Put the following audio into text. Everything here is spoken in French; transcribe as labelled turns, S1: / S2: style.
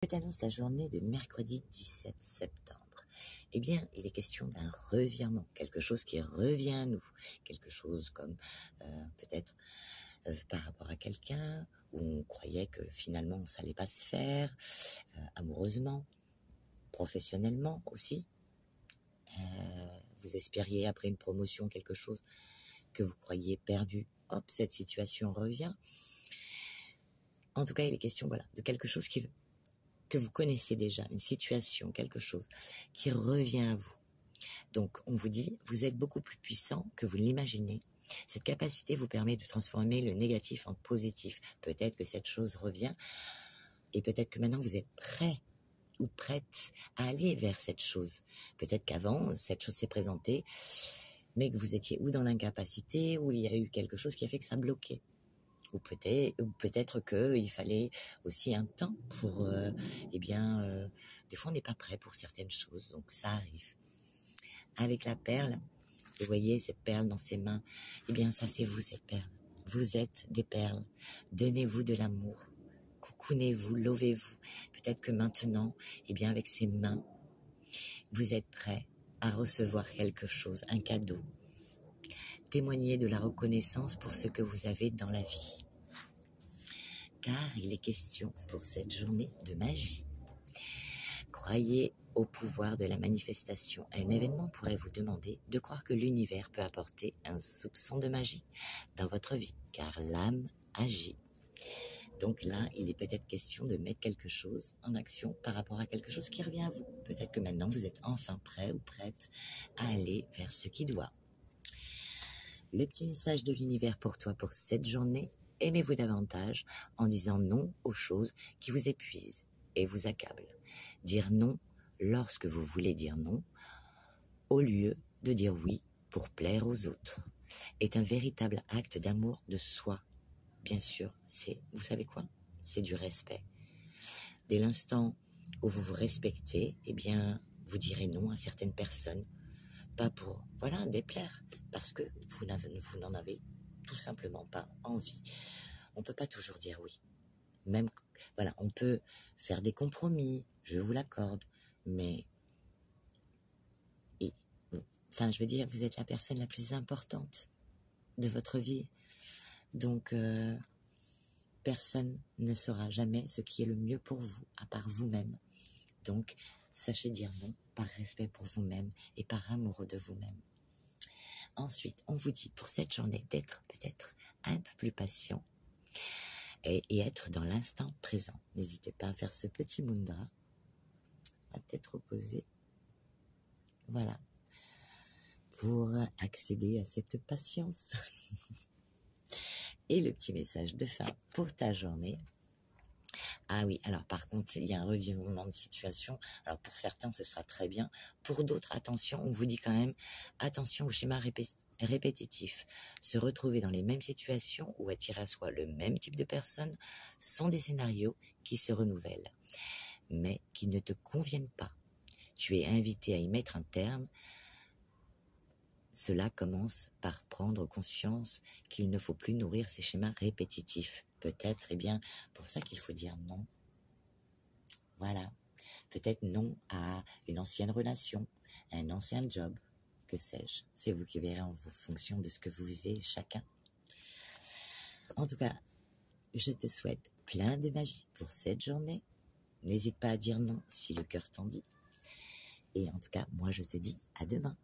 S1: Je t'annonce ta journée de mercredi 17 septembre. Eh bien, il est question d'un revirement, quelque chose qui revient à nous, quelque chose comme peut-être par rapport à quelqu'un où on croyait que finalement ça n'allait pas se faire, amoureusement, professionnellement aussi. Vous espériez après une promotion quelque chose que vous croyiez perdu. Hop, cette situation revient. En tout cas, il est question de quelque chose que vous connaissez déjà, une situation, quelque chose qui revient à vous. Donc, on vous dit, vous êtes beaucoup plus puissant que vous l'imaginez. Cette capacité vous permet de transformer le négatif en positif. Peut-être que cette chose revient et peut-être que maintenant vous êtes prêt ou prête à aller vers cette chose. Peut-être qu'avant, cette chose s'est présentée, mais que vous étiez ou dans l'incapacité, ou il y a eu quelque chose qui a fait que ça bloquait. Ou peut-être qu'il fallait aussi un temps pour, des fois on n'est pas prêt pour certaines choses, donc ça arrive. Avec la perle, vous voyez cette perle dans ses mains, eh bien ça c'est vous cette perle. Vous êtes des perles, donnez-vous de l'amour, coucounez-vous, lovez-vous. Peut-être que maintenant, avec ces mains, vous êtes prêt à recevoir quelque chose, un cadeau. Témoignez de la reconnaissance pour ce que vous avez dans la vie. Car il est question pour cette journée de magie. Croyez au pouvoir de la manifestation. Un événement pourrait vous demander de croire que l'univers peut apporter un soupçon de magie dans votre vie, car l'âme agit. Donc là, il est peut-être question de mettre quelque chose en action par rapport à quelque chose qui revient à vous. Peut-être que maintenant, vous êtes enfin prêt ou prête à aller vers ce qui doit. Le petit message de l'univers pour toi pour cette journée: aimez-vous davantage en disant non aux choses qui vous épuisent et vous accablent. Dire non lorsque vous voulez dire non, au lieu de dire oui pour plaire aux autres, est un véritable acte d'amour de soi. Bien sûr, vous savez quoi? C'est du respect. Dès l'instant où vous vous respectez, vous direz non à certaines personnes, pas pour, déplaire, parce que vous n'en avez tout simplement pas envie. On peut pas toujours dire oui. Même, on peut faire des compromis, je vous l'accorde, mais, vous êtes la personne la plus importante de votre vie. Donc, personne ne saura jamais ce qui est le mieux pour vous, à part vous-même. Donc, sachez dire non par respect pour vous-même et par amour de vous-même. Ensuite, on vous dit pour cette journée d'être peut-être un peu plus patient et être dans l'instant présent. N'hésitez pas à faire ce petit mudra, à tête reposée. Voilà, pour accéder à cette patience. Et le petit message de fin pour ta journée. Ah oui, alors par contre, il y a un revirement de situation. Alors pour certains, ce sera très bien. Pour d'autres, attention, on vous dit quand même, attention au schéma répétitif. Se retrouver dans les mêmes situations ou attirer à soi le même type de personnes sont des scénarios qui se renouvellent, mais qui ne te conviennent pas. Tu es invité à y mettre un terme. Cela commence par prendre conscience qu'il ne faut plus nourrir ces schémas répétitifs. Peut-être, pour ça qu'il faut dire non. Voilà. Peut-être non à une ancienne relation, à un ancien job, que sais-je. C'est vous qui verrez en fonction de ce que vous vivez chacun. En tout cas, je te souhaite plein de magie pour cette journée. N'hésite pas à dire non si le cœur t'en dit. Et en tout cas, moi je te dis à demain.